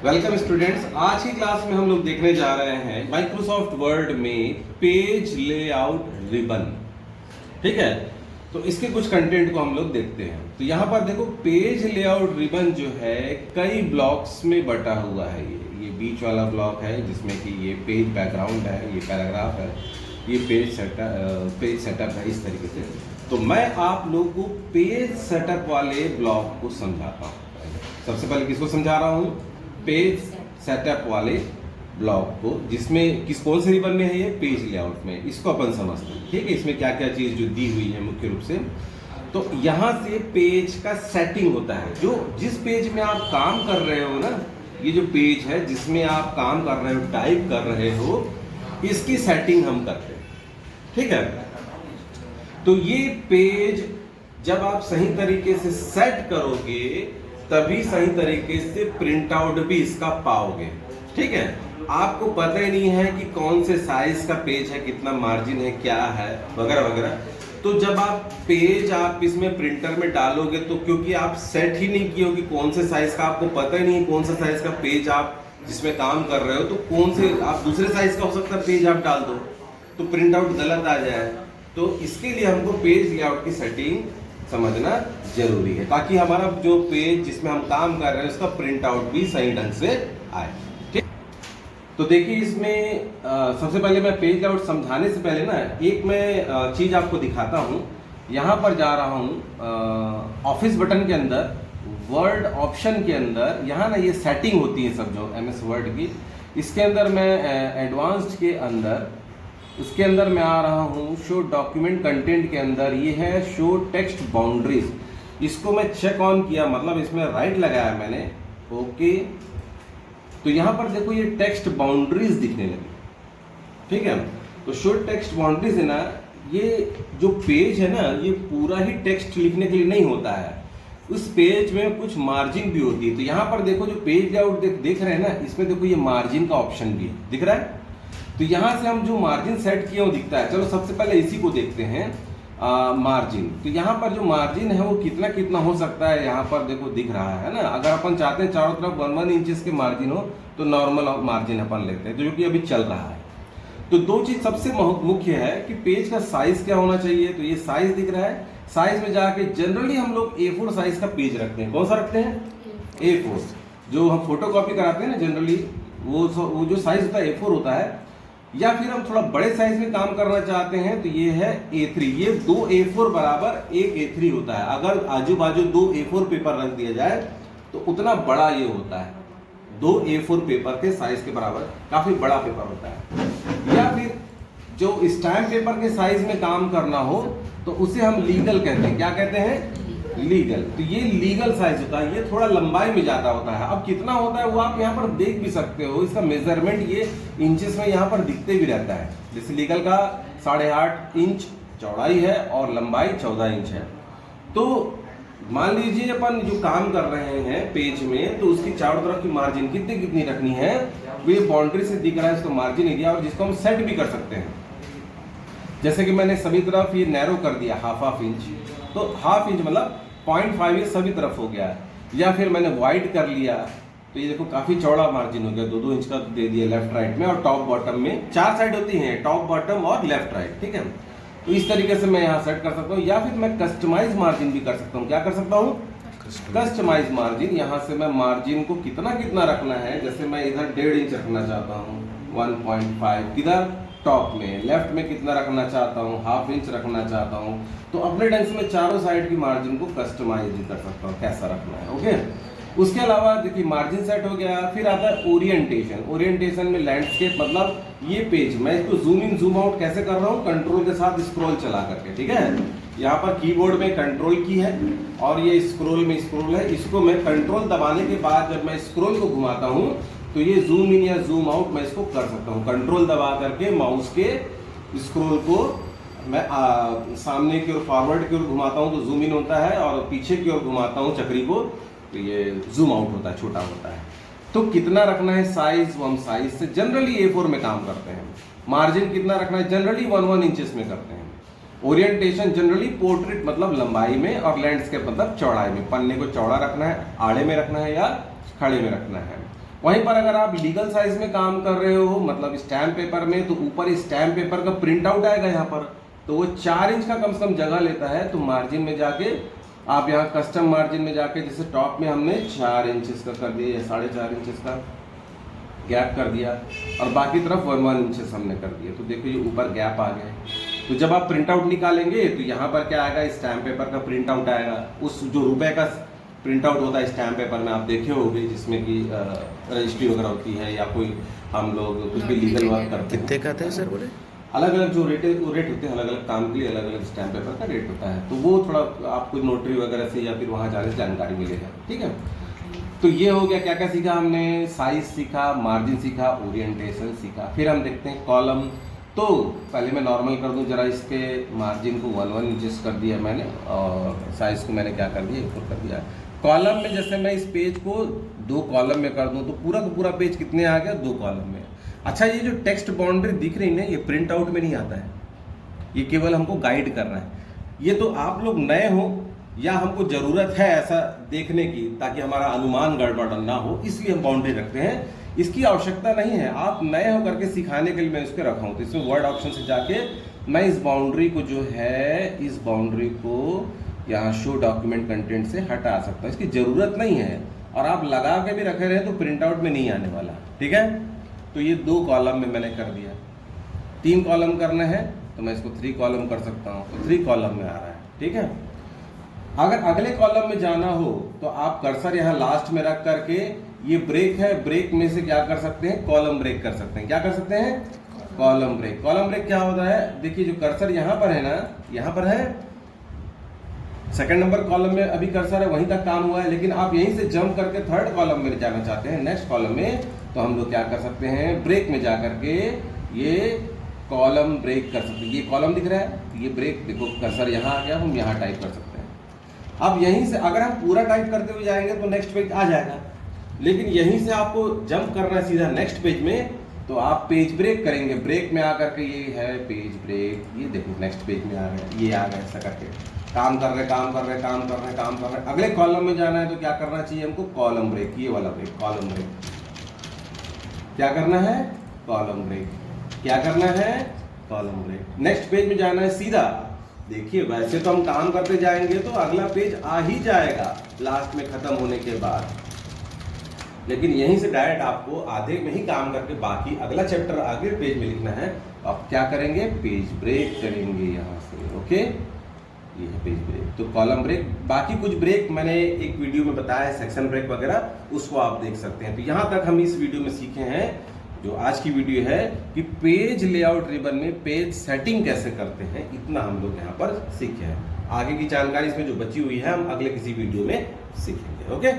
Welcome students. आज की class में हम लोग देखने जा रहे हैं माइक्रोसॉफ्ट वर्ड में पेज लेआउट रिबन। ठीक है, तो इसके कुछ कंटेंट को हम लोग देखते हैं। तो यहाँ पर देखो, पेज लेआउट रिबन जो है कई ब्लॉक्स में बटा हुआ है। ये बीच वाला ब्लॉक है जिसमें कि ये पेज बैकग्राउंड है, ये पैराग्राफ है, ये पेज सेटअप है, इस तरीके से। तो मैं आप लोग को पेज सेटअप वाले ब्लॉक को समझाता हूँ। सबसे पहले किसको समझा रहा हूँ? पेज सेटअप वाले ब्लॉक को, जिसमें कौन से रिबन में है? ये पेज लेआउट में। इसको अपन समझते हैं। ठीक है, इसमें क्या क्या चीज जो दी हुई है मुख्य रूप से। तो यहाँ से पेज का सेटिंग होता है। जो जिस पेज में आप काम कर रहे हो ना, ये जो पेज है जिसमें आप काम कर रहे हो, टाइप कर रहे हो, इसकी सेटिंग हम करते हैं। ठीक है, तो ये पेज जब आप सही तरीके से सेट करोगे तभी सही तरीके से प्रिंट आउट भी इसका पाओगे। ठीक है, आपको पता ही नहीं है कि कौन से साइज का पेज है, कितना मार्जिन है, क्या है, वगैरह वगैरह। तो जब आप इसमें प्रिंटर में डालोगे, तो क्योंकि आप सेट ही नहीं किए हो कि कौन से साइज का, आपको पता ही नहीं कौन सा साइज का पेज आप जिसमें काम कर रहे हो, तो कौन से आप दूसरे साइज का हो सकता है पेज आप डाल दो तो प्रिंट आउट गलत आ जाए। तो इसके लिए हमको पेज लेआउट की सेटिंग समझना जरूरी है, ताकि हमारा जो पेज जिसमें हम काम कर रहे हैं उसका प्रिंट आउट भी सही ढंग से आए। ठीक, तो देखिए इसमें सबसे पहले मैं पेज लेआउट समझाने से पहले ना एक मैं चीज आपको दिखाता हूँ। यहाँ पर जा रहा हूँ ऑफिस बटन के अंदर, वर्ड ऑप्शन के अंदर, यहाँ ना ये सेटिंग होती है सब जो MS वर्ड की। इसके अंदर मैं एडवांस्ड के अंदर, उसके अंदर मैं आ रहा हूँ शो डॉक्यूमेंट कंटेंट के अंदर। ये है शो टेक्स्ट बाउंड्रीज। इसको मैं चेक ऑन किया, मतलब इसमें राइट लगाया मैंने, ओके। तो यहाँ पर देखो ये टेक्स्ट बाउंड्रीज दिखने लगी। ठीक है, तो शो टेक्स्ट बाउंड्रीज है ना, ये जो पेज है ना, ये पूरा ही टेक्स्ट लिखने के लिए नहीं होता है। उस पेज में कुछ मार्जिन भी होती है। तो यहाँ पर देखो जो पेज लेआउट देख रहे हैं ना, इसमें देखो ये मार्जिन का ऑप्शन भी है, दिख रहा है। तो यहाँ से हम जो मार्जिन सेट किए वो दिखता है। चलो सबसे पहले इसी को देखते हैं, मार्जिन। तो यहाँ पर जो मार्जिन है वो कितना कितना हो सकता है, यहाँ पर देखो दिख रहा है ना। अगर अपन चाहते हैं चारों तरफ 1 इंचेस के मार्जिन हो तो नॉर्मल मार्जिन अपन लेते हैं, तो जो कि अभी चल रहा है। तो दो चीज सबसे मुख्य है कि पेज का साइज क्या होना चाहिए। तो ये साइज दिख रहा है। साइज में जाके जनरली हम लोग A4 साइज का पेज रखते हैं। कौन सा रखते हैं? A4। जो हम फोटो कॉपी कराते हैं ना जनरली, वो जो साइज होता है A4 होता है। या फिर हम थोड़ा बड़े साइज में काम करना चाहते हैं तो ये है A3। ये 2 A4 बराबर 1 A3 होता है। अगर आजू बाजू 2 A4 पेपर रख दिया जाए तो उतना बड़ा ये होता है। 2 A4 पेपर के साइज के बराबर काफी बड़ा पेपर होता है। या फिर जो स्टैम्प पेपर के साइज में काम करना हो तो उसे हम लीगल कहते हैं। क्या कहते हैं? लीगल। तो ये लीगल साइज होता है। ये थोड़ा लंबाई में ज्यादा होता है। अब कितना होता है वो आप यहाँ पर देख भी सकते हो। इसका मेजरमेंट ये इंचेस में यहाँ पर दिखते भी रहता है। जैसे लीगल का 8.5 इंच चौड़ाई है और लंबाई 14 इंच है। तो मान लीजिए अपन जो काम कर रहे हैं पेज में, तो उसकी चारों तरफ की मार्जिन कितनी कितनी रखनी है, वो ये बाउंड्री से दिख रहा है इसका मार्जिन एरिया, और जिसको हम सेट भी कर सकते हैं। जैसे कि मैंने सभी तरफ ये नैरो कर दिया हाफ इंच, तो हाफ इंच मतलब 0.5 ये सभी तरफ हो गया। या फिर मैंने वाइड कर लिया तो ये देखो काफी चौड़ा मार्जिन हो गया, 2-2 इंच का दे दिया लेफ्ट राइट में। और टॉप बॉटम में 4 साइड होती हैं, टॉप बॉटम और लेफ्ट राइट। ठीक है, तो इस तरीके से मैं यहाँ सेट कर सकता हूँ। या फिर मैं कस्टमाइज मार्जिन भी कर सकता हूँ। क्या कर सकता हूँ? Customize margin. यहाँ से मैं मार्जिन को कितना कितना रखना है, जैसे मैं इधर 1.5 इंच रखना चाहता हूँ, 1.5 किधर टॉप में, लेफ्ट में कितना रखना चाहता हूँ, हाफ इंच रखना चाहता हूँ। तो अपने ढंग से मैं चारों साइड की मार्जिन को कस्टमाइज भी कर सकता हूँ, कैसा रखना है। ओके, उसके अलावा देखिए मार्जिन सेट हो गया। फिर आता है ओरिएंटेशन। ओरिएंटेशन में लैंडस्केप, मतलब ये पेज मैं इसको जूम इन जूम आउट कैसे कर रहा हूँ, कंट्रोल के साथ स्क्रॉल चला करके। ठीक है, यहाँ पर कीबोर्ड में कंट्रोल की है और ये स्क्रॉल में स्क्रॉल है। इसको मैं कंट्रोल दबाने के बाद जब मैं स्क्रॉल को घुमाता हूँ तो ये जूम इन या जूम आउट मैं इसको कर सकता हूँ। कंट्रोल दबा करके माउस के स्क्रॉल को मैं सामने की ओर, फॉरवर्ड की ओर घुमाता हूँ तो जूम इन होता है, और पीछे की ओर घुमाता हूँ चक्री को तो ये जूम आउट होता है, छोटा होता है। तो कितना रखना है साइज, वो हम साइज से जनरली A4 में काम करते हैं। मार्जिन कितना रखना है, जनरली 1 इंचेस में करते हैं। ओरिएंटेशन जनरली पोर्ट्रेट मतलब लंबाई में, और लैंडस्केप मतलब चौड़ाई में। पन्ने को चौड़ा रखना है, आड़े में रखना है या खड़े में रखना है। वहीं पर अगर आप लीगल साइज में काम कर रहे हो, मतलब स्टैम्प पेपर में, तो ऊपर स्टैम्प पेपर का प्रिंट आउट आएगा यहाँ पर, तो वो 4 इंच का कम से कम जगह लेता है। तो मार्जिन में जाके आप यहाँ कस्टम मार्जिन में जाके, जैसे टॉप में हमने 4 इंचेस का कर दिया या 4.5 इंचेस का गैप कर दिया, और बाकी तरफ 1 इंचेस हमने कर दिया, तो देखो ये ऊपर गैप आ गया। तो जब आप प्रिंट आउट निकालेंगे तो यहाँ पर क्या आएगा, स्टैम्प पेपर का प्रिंट आउट आएगा। उस जो रुपए का प्रिंट आउट होता है स्टैम्प पेपर में, आप देखे होंगे, जिसमें कि रजिस्ट्री वगैरह होती है या कोई हम लोग कुछ भी लीगल वर्क करते हैं। कितने का था सर बोले? अलग अलग जो रेट होते हैं, अलग अलग काम के लिए अलग अलग स्टैम्प पेपर का रेट होता है। तो वो थोड़ा आपको नोटरी वगैरह से या फिर वहाँ जाने से जानकारी मिलेगा, ठीक है। तो ये हो गया, क्या क्या सीखा हमने, साइज सीखा, मार्जिन सीखा, ओरिएंटेशन सीखा। फिर हम देखते हैं कॉलम। तो पहले मैं नॉर्मल कर दूं जरा, इसके मार्जिन को 1 इंचेस कर दिया मैंने, और साइज को मैंने क्या कर दिया, 1 कर दिया। कॉलम में जैसे मैं इस पेज को 2 कॉलम में कर दूं तो पूरा का पूरा पेज कितने आ गया, 2 कॉलम में। अच्छा, ये जो टेक्स्ट बाउंड्री दिख रही है, ये प्रिंट आउट में नहीं आता है, ये केवल हमको गाइड कर रहा है। ये तो आप लोग नए हो या हमको ज़रूरत है ऐसा देखने की, ताकि हमारा अनुमान गड़बड़ ना हो, इसलिए हम बाउंड्री रखते हैं। इसकी आवश्यकता नहीं है, आप नए हो करके सिखाने के लिए मैं इसको रखा हूँ। तो इसमें वर्ड ऑप्शन से जाके मैं इस बाउंड्री को जो है, इस बाउंड्री को यहाँ शो डॉक्यूमेंट कंटेंट से हटा सकता हूँ, इसकी ज़रूरत नहीं है। और आप लगा के भी रखे रहे तो प्रिंट आउट में नहीं आने वाला, ठीक है। तो ये 2 कॉलम में मैंने कर दिया। 3 कॉलम करना है तो मैं इसको 3 कॉलम कर सकता हूँ, तो 3 कॉलम में आ रहा है, ठीक है। अगर अगले कॉलम में जाना हो तो आप कर्सर यहाँ लास्ट में रख करके, ये ब्रेक है, ब्रेक में से क्या कर सकते हैं, कॉलम ब्रेक कर सकते हैं। क्या कर सकते हैं, कॉलम ब्रेक। कॉलम ब्रेक क्या होता है, देखिए जो कर्सर यहाँ पर है ना, यहाँ पर है 2nd नंबर कॉलम में अभी कर्सर है, वहीं तक काम हुआ है, लेकिन आप यहीं से जंप करके 3rd कॉलम में जाना चाहते हैं, नेक्स्ट कॉलम में, तो हम लोग क्या कर सकते हैं, ब्रेक में जा करके ये कॉलम ब्रेक कर सकते हैं। ये कॉलम दिख रहा है, ये ब्रेक, देखो कर्सर यहाँ आ गया, हम यहाँ टाइप कर सकते हैं। अब यहीं से अगर हम पूरा टाइप करते हुए जाएंगे तो नेक्स्ट पेज आ जाएगा, लेकिन यहीं से आपको जंप करना है सीधा नेक्स्ट पेज में, तो आप पेज ब्रेक करेंगे। ब्रेक में आकर के ये है पेज ब्रेक, ये देखो नेक्स्ट पेज में आ गया, ये आ गया, ऐसा करके काम कर रहे। अगले कॉलम में जाना है तो क्या करना चाहिए हमको, कॉलम ब्रेक, ये वाला ब्रेक, कॉलम ब्रेक। क्या करना है, कॉलम ब्रेक। क्या करना है, कॉलम ब्रेक। नेक्स्ट पेज में जाना है सीधा। देखिए वैसे तो हम काम करते जाएंगे तो अगला पेज आ ही जाएगा लास्ट में खत्म होने के बाद, लेकिन यहीं से डायरेक्ट आपको आधे में ही काम करके बाकी अगला चैप्टर आगे पेज में लिखना है। आप क्या करेंगे, पेज ब्रेक करेंगे यहाँ से, ओके। ये है पेज ब्रेक, तो कॉलम ब्रेक। बाकी कुछ ब्रेक मैंने एक वीडियो में बताया है, सेक्शन ब्रेक वगैरह, उसको आप देख सकते हैं। तो यहाँ तक हम इस वीडियो में सीखे हैं, जो आज की वीडियो है, कि पेज लेआउट रिबन में पेज सेटिंग कैसे करते हैं, इतना हम लोग यहाँ पर सीखे हैं। आगे की जानकारी इसमें जो बची हुई है हम अगले किसी वीडियो में सीखेंगे, ओके।